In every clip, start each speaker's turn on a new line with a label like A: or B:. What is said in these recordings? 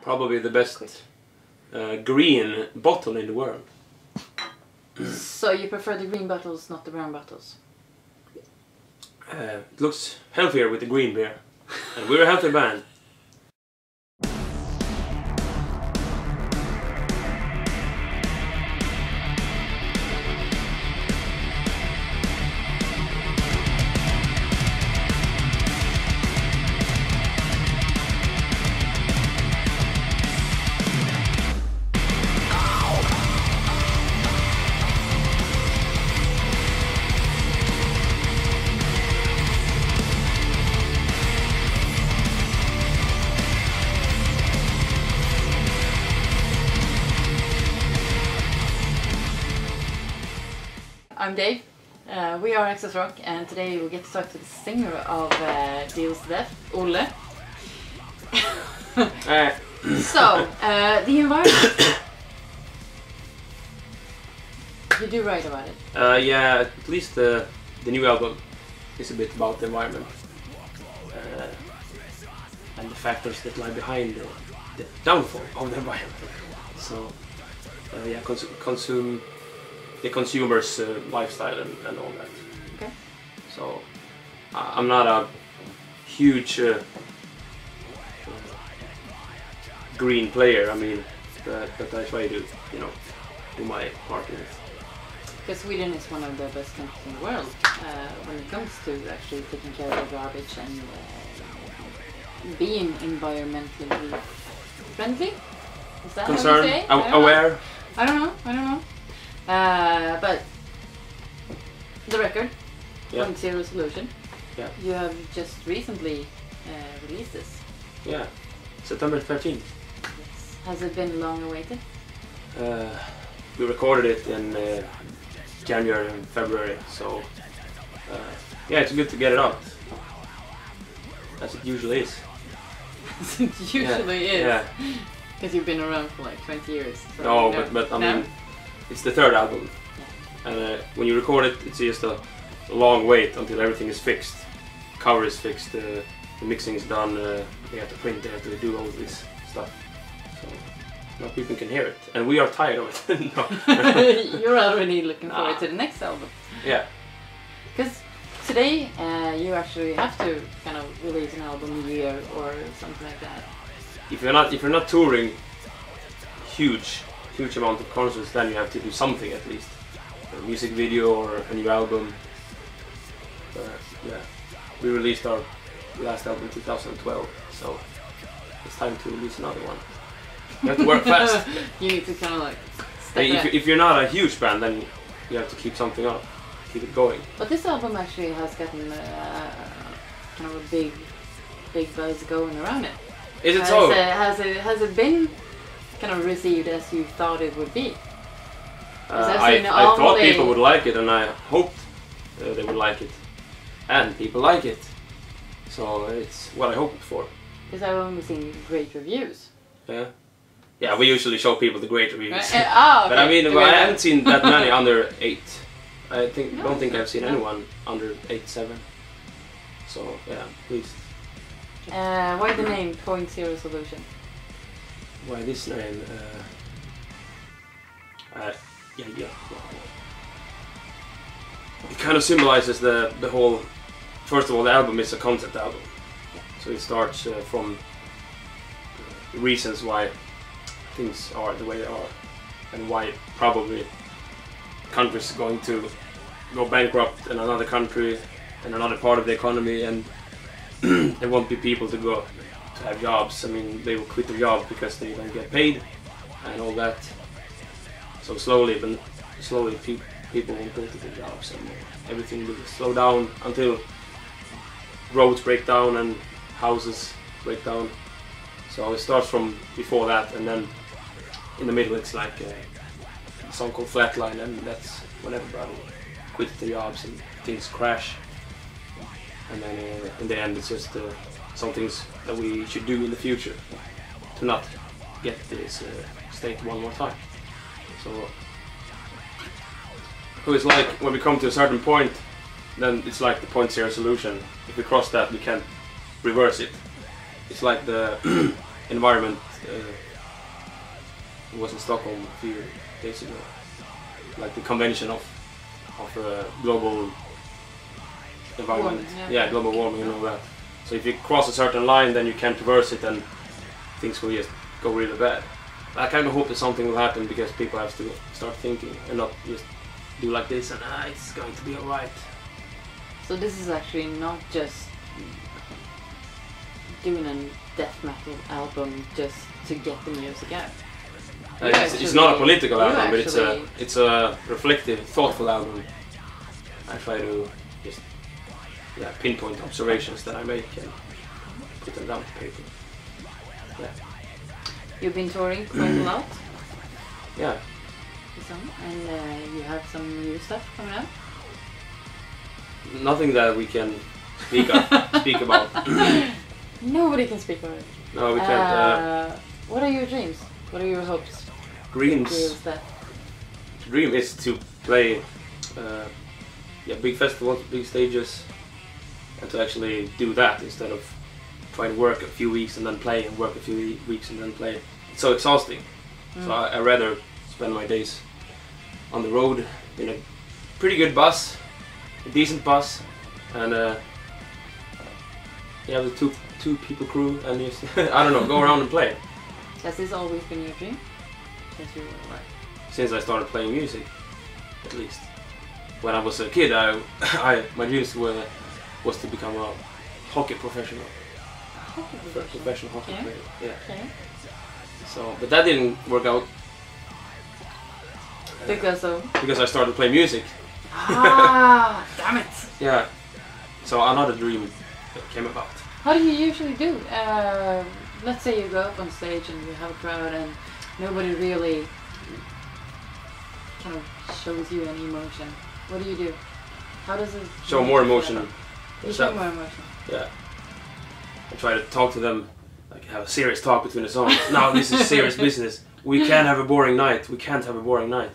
A: Probably the best green bottle in the world.
B: So you prefer the green bottles, not the brown bottles?
A: It looks healthier with the green beer. And we're a healthy band.
B: I'm Dave, we are Accessrock, and today we'll get to talk to the singer of Deals to Death, Olle. So, the environment. You do write about it.
A: Yeah, at least the new album is a bit about the environment. And the factors that lie behind the downfall of the environment. So, yeah, consume the consumer's lifestyle and all that.
B: Okay.
A: So I'm not a huge green player. I mean, but I try to, you know, do my part in it.
B: Because Sweden is one of the best countries in the world when it comes to actually taking care of the garbage and being environmentally friendly. Is that
A: concerned,
B: how you say?
A: aware.
B: I don't know. But the record,
A: Yeah.
B: .0 Solution,
A: Yeah.
B: you have just recently released this.
A: Yeah, September 13th.
B: Yes. Has it been long awaited?
A: We recorded it in January and February, so yeah, it's good to get it out, as it usually is.
B: As it usually is.
A: Yeah.
B: Because you've been around for like 20 years. So
A: No, but I mean, it's the third album, and when you record it, it's just a long wait until everything is fixed. Cover is fixed, the mixing is done, they have to print, they have to do all this stuff. So now people can hear it, and we are tired of it.
B: You're already looking forward to the next album.
A: Yeah.
B: Because today you actually have to kind of release an album a year or something like that.
A: If you're not touring huge amount of concerts, then you have to do something at least, a music video or a new album. Yeah, we released our last album in 2012, so it's time to release another one. You have to work fast.
B: You need to kind of like step
A: If you're not a huge band, then you have to keep something up, keep it going.
B: But this album actually has gotten kind of a big buzz going around it.
A: Is it so?
B: Has it been kind of received as you thought it would be?
A: I thought people would like it, and I hoped they would like it, and people like it. So it's what I hoped for.
B: Because I've only seen great reviews.
A: Yeah. Yeah, we usually show people the great reviews.
B: Okay.
A: But I mean, I haven't seen that many under 8. I
B: No,
A: don't think I've seen anyone under 8.7. So yeah, please.
B: Why the name .0 Solution?
A: Why this name? Yeah. It kind of symbolizes the whole. First of all, the album is a concept album, so it starts from reasons why things are the way they are, and why probably countries are going to go bankrupt in another country and another part of the economy, and there won't be people to have jobs. I mean, they will quit their job because they don't get paid and all that. So slowly people won't go to their jobs, and everything will slow down until roads break down and houses break down. So it starts from before that, and then in the middle it's like a song called Flatline, and that's when everybody quits their jobs and things crash. And then in the end it's just some things that we should do in the future to not get this state one more time. So it's like when we come to a certain point, then it's like the .0 solution. If we cross that, we can't reverse it. It's like the environment was in Stockholm a few days ago, like the convention of global environment,
B: yeah,
A: global warming and all that. So if you cross a certain line, then you can't traverse it, and things will just go really bad. I kind of hope that something will happen, because people have to start thinking and not just do like this and it's going to be alright.
B: So this is actually not just doing a death metal album just to get the music out.
A: It's not a political album, but it's a reflective, thoughtful album. I try to just pinpoint observations that I make and put them down to paper. Yeah.
B: You've been touring quite a lot.
A: Yeah.
B: And you have some new stuff coming out.
A: Nothing that we can speak about.
B: Nobody can speak about it.
A: No, we can't.
B: What are your dreams? What are your hopes?
A: Dreams. Dream is to play big festivals, big stages, and to actually do that instead of trying to work a few weeks and then play, and work a few weeks and then play. It's so exhausting. So I rather spend my days on the road in a pretty good bus, a decent bus, and the two people crew, and just I don't know, go around and play.
B: Has this always been your dream?
A: Since I started playing music, at least. When I was a kid, my dreams was to become a hockey professional. Professional hockey player. Yeah.
B: Okay.
A: So, but that didn't work out. Because I started playing music.
B: Damn it!
A: Yeah. So another dream came about.
B: How do you usually do? Let's say you go up on stage and you have a crowd and nobody really kind of shows you any emotion. What do you do? How does it
A: show more emotion?
B: You show more emotion.
A: Yeah. I try to talk to them, like have a serious talk between the songs. Now this is serious business. We can't have a boring night. We can't have a boring night.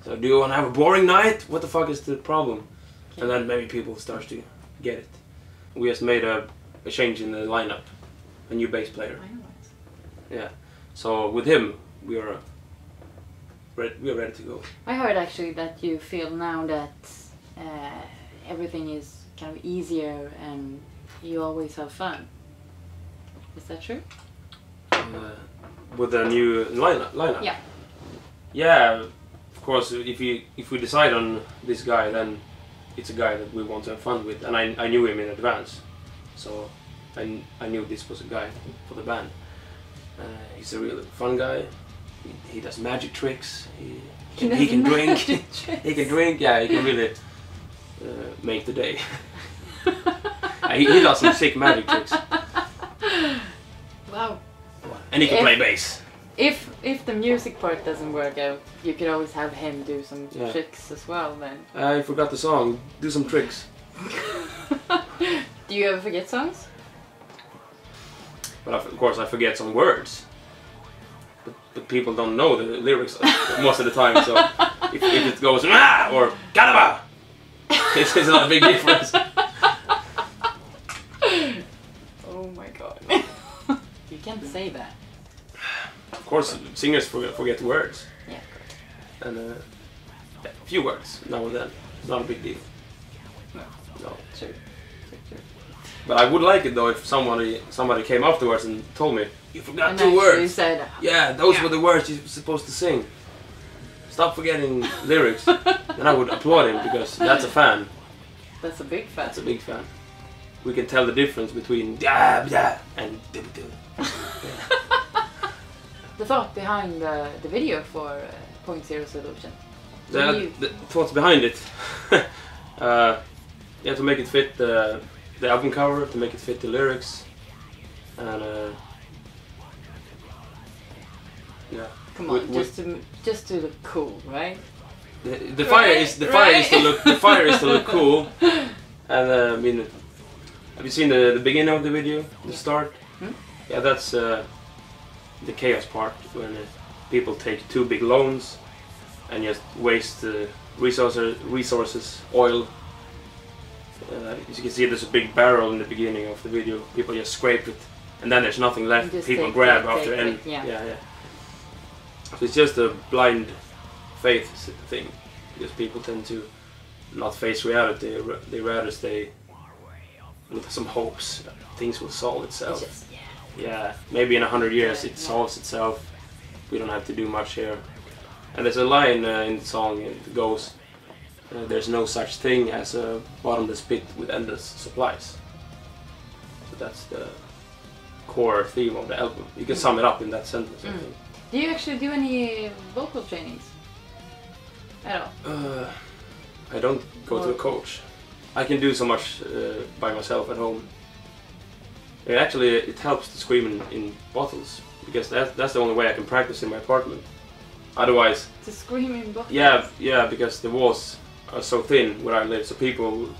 A: So do you want to have a boring night? What the fuck is the problem? Okay. And then maybe people start to get it. We just made a change in the lineup. A new bass player.
B: I know it.
A: Yeah. So with him, we are ready to go.
B: I heard actually that you feel now that everything is kind of easier and you always have fun. Is that true?
A: With the new lineup?
B: Yeah.
A: Yeah, of course. If we decide on this guy, then it's a guy that we want to have fun with, and I knew him in advance, so I knew this was a guy for the band. He's a really fun guy. He does magic tricks. He can drink. He can drink. Yeah, he can really make the day. He does some sick magic tricks.
B: Wow.
A: And he can play bass.
B: If the music part doesn't work out, you could always have him do some tricks as well then.
A: I forgot the song. Do some tricks.
B: Do you ever forget songs?
A: But of course I forget some words. But people don't know the lyrics most of the time, so if it goes or Canada, it's not a big difference.
B: Oh my god. You can't say that.
A: Of course, singers forget words.
B: Yeah.
A: And a few words now and then. Not a big deal. No.
B: True.
A: But I would like it though if somebody came afterwards and told me, you forgot
B: and
A: 2 words.
B: Said,
A: yeah, those were the words you're supposed to sing. Stop forgetting lyrics. Then I would applaud him, because that's a fan.
B: That's a big fan.
A: That's a big fan. We can tell the difference between da da and do do.
B: The thought behind the video for Point Zero Solution.
A: The thoughts behind it. To make it fit the album cover, to make it fit the lyrics, and
B: Come on, just to look cool, right?
A: The fire is to look cool, and I mean, have you seen the beginning of the video, the start? Yeah, that's the chaos part, when people take 2 big loans and just waste resources, oil. As you can see, there's a big barrel in the beginning of the video. People just scrape it and then there's nothing left.
B: Just
A: People
B: take
A: grab
B: it,
A: after,
B: take
A: and
B: it, yeah.
A: So it's just a blind faith thing, because people tend to not face reality. They rather stay with some hopes that things will solve itself.
B: It's just,
A: Yeah, maybe in 100 years it
B: Yeah.
A: solves itself. We don't have to do much here. And there's a line in the song, it goes, there's no such thing as a bottomless pit with endless supplies. So that's the core theme of the album. You can sum it up in that sentence, I think.
B: Do you actually do any vocal trainings at all?
A: I don't go to a coach. I can do so much by myself at home. It helps to scream in bottles, because that's the only way I can practice in my apartment. Otherwise,
B: To scream in bottles?
A: yeah, because the walls are so thin where I live, so people will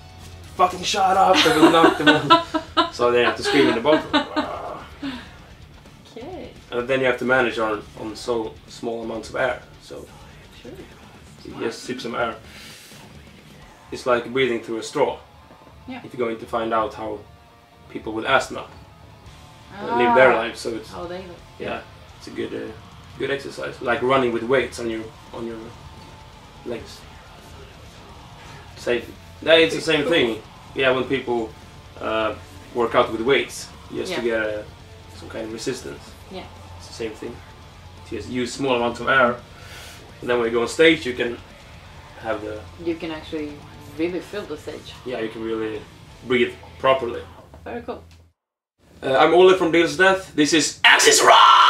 A: fucking shut up, they will knock the wall. So they have to scream in the bottle.
B: Okay.
A: And then you have to manage on so small amounts of air. So
B: Sure.
A: you just sip some air. It's like breathing through a straw.
B: Yeah.
A: If you're going to find out how people with asthma live their lives, so it's
B: How they live.
A: yeah, it's a good exercise. Like running with weights on your legs. Same. It's the same thing. Yeah, when people work out with weights, just to get some kind of resistance.
B: Yeah.
A: It's the same thing. You just use small amounts of air, and then when you go on stage, you can have the
B: You can actually really feel the stage.
A: yeah, you can really breathe properly.
B: Very cool.
A: I'm Olle from Deals Death. This is Accessrock!